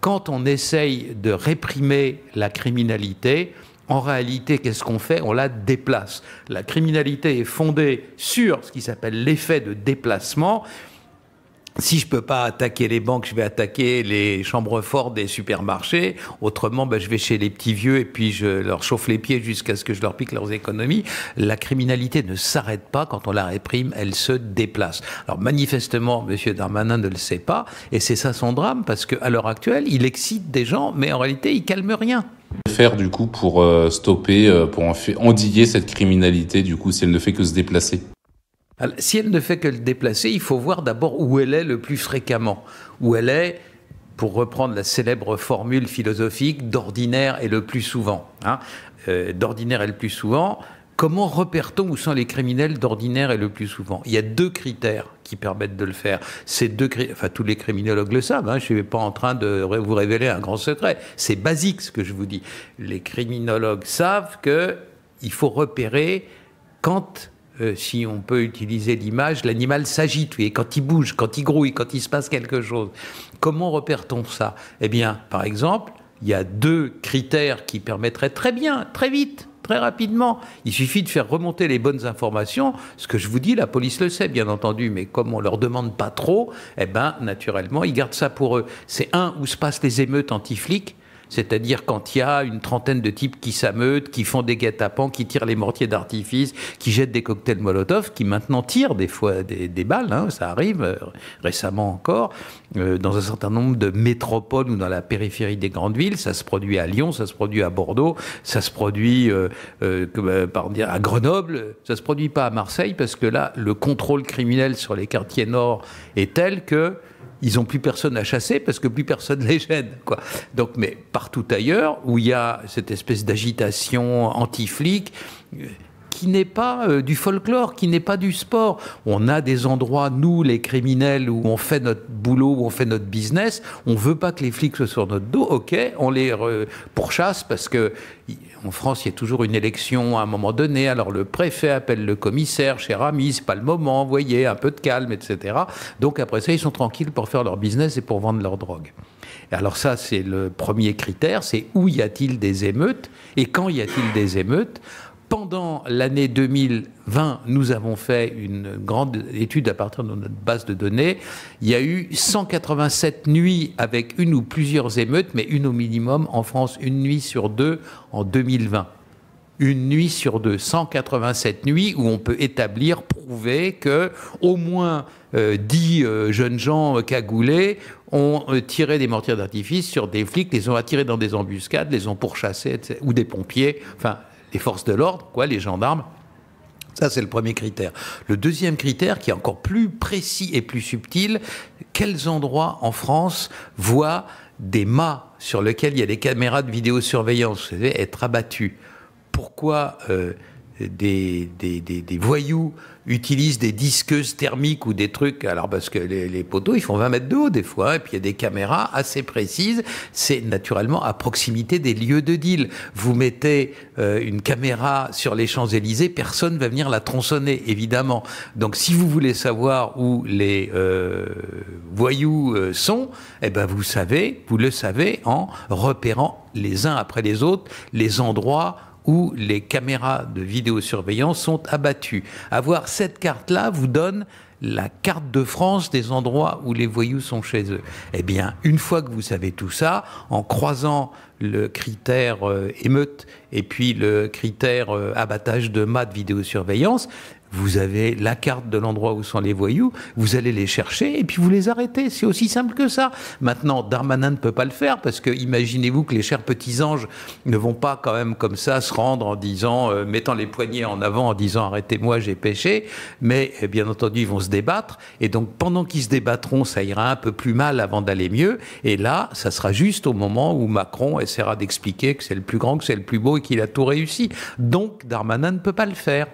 quand on essaye de réprimer la criminalité, en réalité, qu'est-ce qu'on fait? On la déplace. La criminalité est fondée sur ce qui s'appelle l'effet de déplacement. Si je peux pas attaquer les banques, je vais attaquer les chambres fortes des supermarchés. Autrement, je vais chez les petits vieux et puis je leur chauffe les pieds jusqu'à ce que je leur pique leurs économies. La criminalité ne s'arrête pas quand on la réprime, elle se déplace. Alors manifestement, M. Darmanin ne le sait pas et c'est ça son drame parce qu'à l'heure actuelle, il excite des gens, mais en réalité, il calme rien. Faire du coup pour stopper, pour endiguer cette criminalité du coup si elle ne fait que se déplacer? Alors, si elle ne fait que le déplacer, il faut voir d'abord où elle est le plus fréquemment. Où elle est, pour reprendre la célèbre formule philosophique, d'ordinaire et le plus souvent. D'ordinaire et le plus souvent, comment repère-t-on où sont les criminels d'ordinaire et le plus souvent? Il y a deux critères qui permettent de le faire. Tous les criminologues le savent, je ne suis pas en train de vous révéler un grand secret. C'est basique ce que je vous dis. Les criminologues savent qu'il faut repérer quand... si on peut utiliser l'image, l'animal s'agite, oui, quand il bouge, quand il grouille, quand il se passe quelque chose. Comment repère-t-on ça? Eh bien, par exemple, il y a deux critères qui permettraient très bien, très vite, très rapidement. Il suffit de faire remonter les bonnes informations. Ce que je vous dis, la police le sait, bien entendu, mais comme on leur demande pas trop, naturellement, ils gardent ça pour eux. C'est où se passent les émeutes anti-flics. C'est-à-dire quand il y a une trentaine de types qui s'ameutent, qui font des guet-apens, qui tirent les mortiers d'artifice, qui jettent des cocktails Molotov, qui maintenant tirent des fois des balles, ça arrive récemment encore, dans un certain nombre de métropoles ou dans la périphérie des grandes villes. Ça se produit à Lyon, ça se produit à Bordeaux, ça se produit à Grenoble, ça se produit pas à Marseille parce que là, le contrôle criminel sur les quartiers nord est tel que ils n'ont plus personne à chasser parce que plus personne les gêne, quoi. Donc, mais partout ailleurs où il y a cette espèce d'agitation anti-flic qui n'est pas du folklore, qui n'est pas du sport. On a des endroits, nous, les criminels, où on fait notre boulot, où on fait notre business. On ne veut pas que les flics soient sur notre dos. OK, on les pourchasse parce que en France, il y a toujours une élection à un moment donné. Alors le préfet appelle le commissaire, cher ami, c'est pas le moment, voyez, un peu de calme, etc. Donc après ça, ils sont tranquilles pour faire leur business et pour vendre leur drogue. Et alors ça, c'est le premier critère, c'est où y a-t-il des émeutes et quand y a-t-il des émeutes. Pendant l'année 2020, nous avons fait une grande étude à partir de notre base de données. Il y a eu 187 nuits avec une ou plusieurs émeutes, mais une au minimum en France, une nuit sur deux en 2020. Une nuit sur deux, 187 nuits où on peut prouver que au moins 10 jeunes gens cagoulés ont tiré des mortiers d'artifice sur des flics, les ont attirés dans des embuscades, les ont pourchassés, etc., ou des pompiers, enfin... les forces de l'ordre, les gendarmes. Ça, c'est le premier critère. Le deuxième critère, qui est encore plus précis et plus subtil, quels endroits en France voient des mâts sur lesquels il y a des caméras de vidéosurveillance, vous savez, être abattus? Pourquoi des voyous utilisent des disqueuses thermiques ou des trucs, alors parce que les poteaux, ils font 20 mètres de haut des fois, et puis il y a des caméras assez précises, c'est naturellement à proximité des lieux de deal. Vous mettez une caméra sur les Champs-Élysées, personne ne va venir la tronçonner, évidemment. Donc si vous voulez savoir où les voyous sont, vous le savez en repérant les uns après les autres les endroits où les caméras de vidéosurveillance sont abattues. Avoir cette carte-là vous donne la carte de France des endroits où les voyous sont chez eux. Eh bien, une fois que vous savez tout ça, en croisant le critère émeute et puis le critère abattage de mâts de vidéosurveillance, vous avez la carte de l'endroit où sont les voyous, vous allez les chercher et puis vous les arrêtez. C'est aussi simple que ça. Maintenant, Darmanin ne peut pas le faire parce que imaginez-vous que les chers petits anges ne vont pas quand même comme ça se rendre en disant, mettant les poignets en avant en disant arrêtez-moi, j'ai péché. Mais bien entendu, ils vont se débattre et donc pendant qu'ils se débattront, ça ira un peu plus mal avant d'aller mieux. Et là, ça sera juste au moment où Macron essaiera d'expliquer que c'est le plus grand, que c'est le plus beau et qu'il a tout réussi. Donc, Darmanin ne peut pas le faire.